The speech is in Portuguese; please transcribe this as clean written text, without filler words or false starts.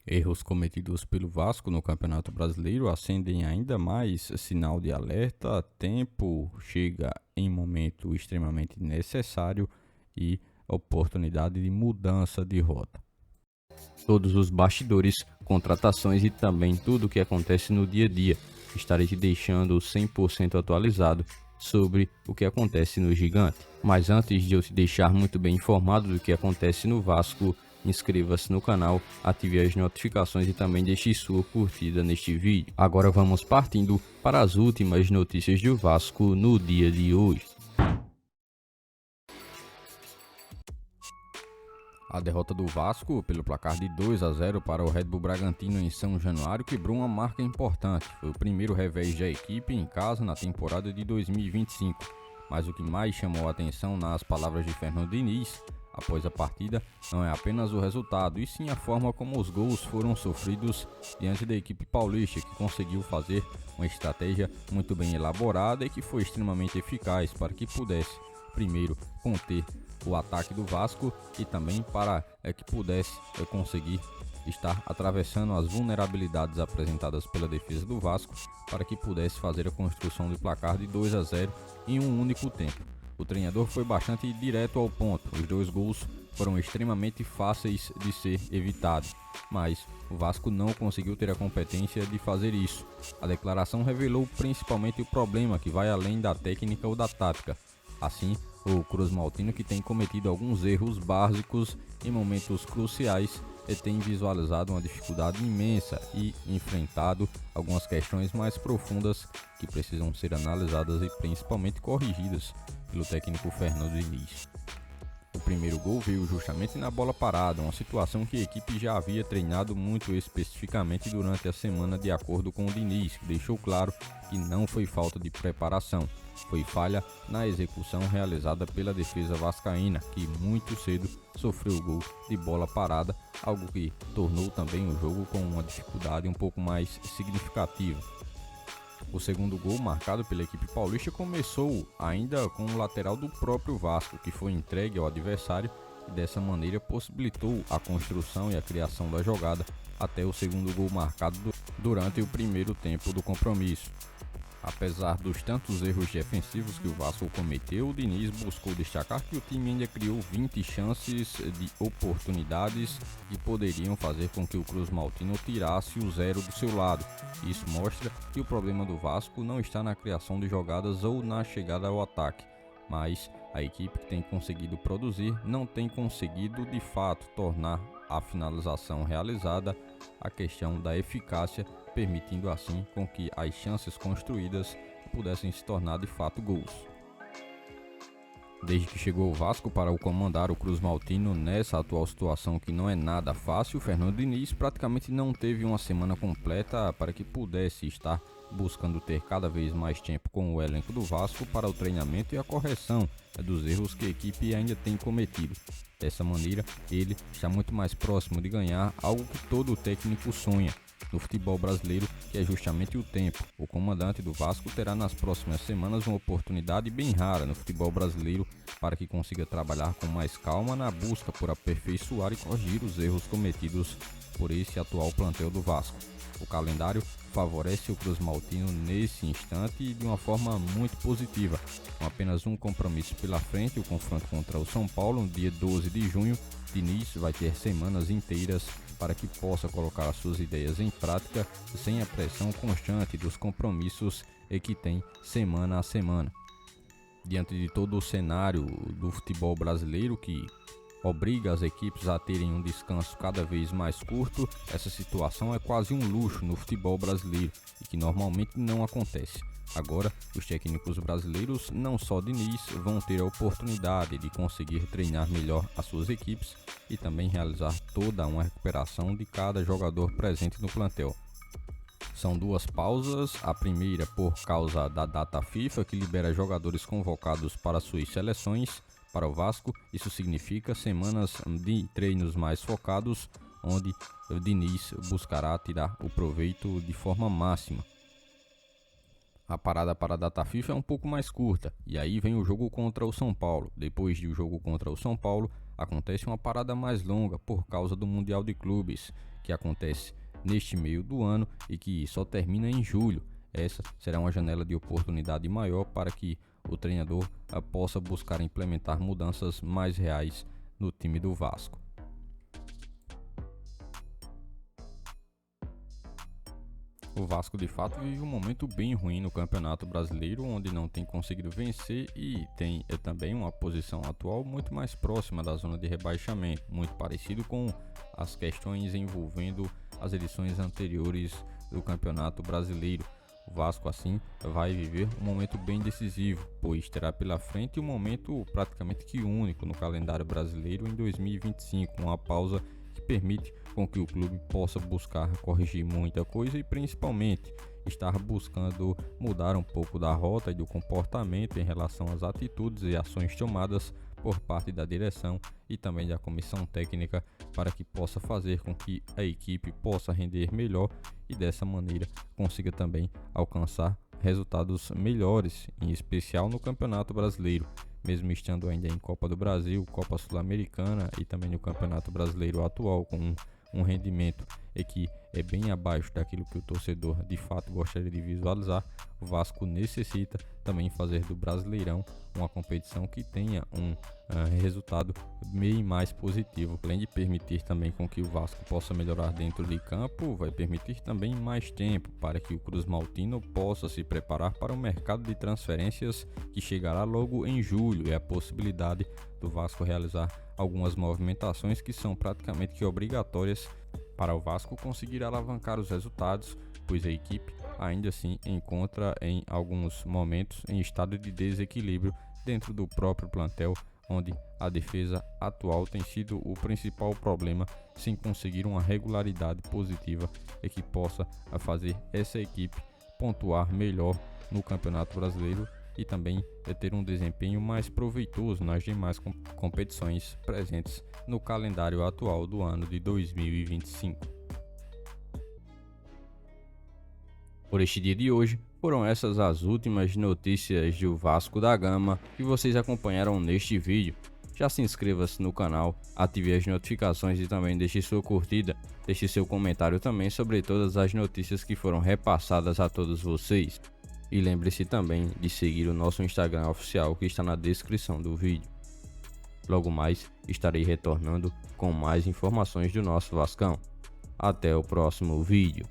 Erros cometidos pelo Vasco no Campeonato Brasileiro acendem ainda mais sinal de alerta. Tempo chega em momento extremamente necessário e oportunidade de mudança de rota. Todos os bastidores, contratações e também tudo o que acontece no dia a dia. Estarei te deixando 100% atualizado sobre o que acontece no Gigante. Mas antes de eu te deixar muito bem informado do que acontece no Vasco, inscreva-se no canal, ative as notificações e também deixe sua curtida neste vídeo. Agora vamos partindo para as últimas notícias do Vasco no dia de hoje. A derrota do Vasco pelo placar de 2-0 para o Red Bull Bragantino em São Januário quebrou uma marca importante. Foi o primeiro revés da equipe em casa na temporada de 2025. Mas o que mais chamou a atenção nas palavras de Fernando Diniz após a partida não é apenas o resultado, e sim a forma como os gols foram sofridos diante da equipe paulista, que conseguiu fazer uma estratégia muito bem elaborada e que foi extremamente eficaz para que pudesse, primeiro, conter o ataque do Vasco e também para que pudesse conseguir estar atravessando as vulnerabilidades apresentadas pela defesa do Vasco para que pudesse fazer a construção de placar de 2-0 em um único tempo. O treinador foi bastante direto ao ponto, os dois gols foram extremamente fáceis de ser evitados, mas o Vasco não conseguiu ter a competência de fazer isso. A declaração revelou principalmente o problema que vai além da técnica ou da tática. Assim, o Cruz Maltino, que tem cometido alguns erros básicos em momentos cruciais, tem visualizado uma dificuldade imensa e enfrentado algumas questões mais profundas que precisam ser analisadas e principalmente corrigidas pelo técnico Fernando Diniz. O primeiro gol veio justamente na bola parada, uma situação que a equipe já havia treinado muito especificamente durante a semana, de acordo com o Diniz, que deixou claro que não foi falta de preparação, foi falha na execução realizada pela defesa vascaína, que muito cedo sofreu o gol de bola parada, algo que tornou também o jogo com uma dificuldade um pouco mais significativa. O segundo gol, marcado pela equipe paulista, começou ainda com o lateral do próprio Vasco, que foi entregue ao adversário e dessa maneira possibilitou a construção e a criação da jogada até o segundo gol marcado durante o primeiro tempo do compromisso. Apesar dos tantos erros defensivos que o Vasco cometeu, o Diniz buscou destacar que o time ainda criou 20 chances de oportunidades que poderiam fazer com que o Cruz Maltino tirasse o zero do seu lado. Isso mostra que o problema do Vasco não está na criação de jogadas ou na chegada ao ataque, mas a equipe que tem conseguido produzir não tem conseguido de fato tornar a finalização realizada a questão da eficácia, permitindo assim com que as chances construídas pudessem se tornar de fato gols. Desde que chegou o Vasco para o comandar o Cruz Maltino nessa atual situação que não é nada fácil, Fernando Diniz praticamente não teve uma semana completa para que pudesse estar buscando ter cada vez mais tempo com o elenco do Vasco para o treinamento e a correção dos erros que a equipe ainda tem cometido. Dessa maneira, ele está muito mais próximo de ganhar algo que todo técnico sonha no futebol brasileiro, que é justamente o tempo. O comandante do Vasco terá nas próximas semanas uma oportunidade bem rara no futebol brasileiro para que consiga trabalhar com mais calma na busca por aperfeiçoar e corrigir os erros cometidos por esse atual plantel do Vasco. O calendário favorece o Cruz Maltino nesse instante e de uma forma muito positiva. Com apenas um compromisso pela frente, o confronto contra o São Paulo no dia 12 de junho, Diniz vai ter semanas inteiras para que possa colocar as suas ideias em prática sem a pressão constante dos compromissos que tem semana a semana. Diante de todo o cenário do futebol brasileiro, que obriga as equipes a terem um descanso cada vez mais curto, essa situação é quase um luxo no futebol brasileiro e que normalmente não acontece. Agora, os técnicos brasileiros, não só Diniz, vão ter a oportunidade de conseguir treinar melhor as suas equipes e também realizar toda uma recuperação de cada jogador presente no plantel. São duas pausas, a primeira por causa da data FIFA, que libera jogadores convocados para suas seleções. Para o Vasco, isso significa semanas de treinos mais focados, onde o Diniz buscará tirar o proveito de forma máxima. A parada para a data FIFA é um pouco mais curta, e aí vem o jogo contra o São Paulo. Depois do jogo contra o São Paulo, acontece uma parada mais longa por causa do Mundial de Clubes, que acontece neste meio do ano e que só termina em julho. Essa será uma janela de oportunidade maior para que o treinador possa buscar implementar mudanças mais reais no time do Vasco. O Vasco de fato vive um momento bem ruim no Campeonato Brasileiro, onde não tem conseguido vencer e tem também uma posição atual muito mais próxima da zona de rebaixamento, muito parecido com as questões envolvendo as edições anteriores do Campeonato Brasileiro. O Vasco assim vai viver um momento bem decisivo, pois terá pela frente um momento praticamente que único no calendário brasileiro em 2025, uma pausa que permite com que o clube possa buscar corrigir muita coisa e principalmente estar buscando mudar um pouco da rota e do comportamento em relação às atitudes e ações tomadas por parte da direção e também da comissão técnica para que possa fazer com que a equipe possa render melhor e dessa maneira consiga também alcançar resultados melhores, em especial no Campeonato Brasileiro. Mesmo estando ainda em Copa do Brasil, Copa Sul-Americana e também no Campeonato Brasileiro atual com um rendimento que é bem abaixo daquilo que o torcedor de fato gostaria de visualizar, o Vasco necessita também fazer do Brasileirão uma competição que tenha um resultado bem mais positivo. Além de permitir também com que o Vasco possa melhorar dentro de campo, vai permitir também mais tempo para que o Cruz Maltino possa se preparar para o mercado de transferências que chegará logo em julho e a possibilidade do Vasco realizar algumas movimentações que são praticamente que obrigatórias para o Vasco conseguir alavancar os resultados, pois a equipe ainda assim encontra em alguns momentos em estado de desequilíbrio dentro do próprio plantel, onde a defesa atual tem sido o principal problema, sem conseguir uma regularidade positiva e que possa fazer essa equipe pontuar melhor no Campeonato Brasileiro e também ter um desempenho mais proveitoso nas demais competições presentes no calendário atual do ano de 2025. Por este dia de hoje, foram essas as últimas notícias do Vasco da Gama que vocês acompanharam neste vídeo. Já se inscreva-se no canal, ative as notificações e também deixe sua curtida. Deixe seu comentário também sobre todas as notícias que foram repassadas a todos vocês. E lembre-se também de seguir o nosso Instagram oficial que está na descrição do vídeo. Logo mais estarei retornando com mais informações do nosso Vascão. Até o próximo vídeo.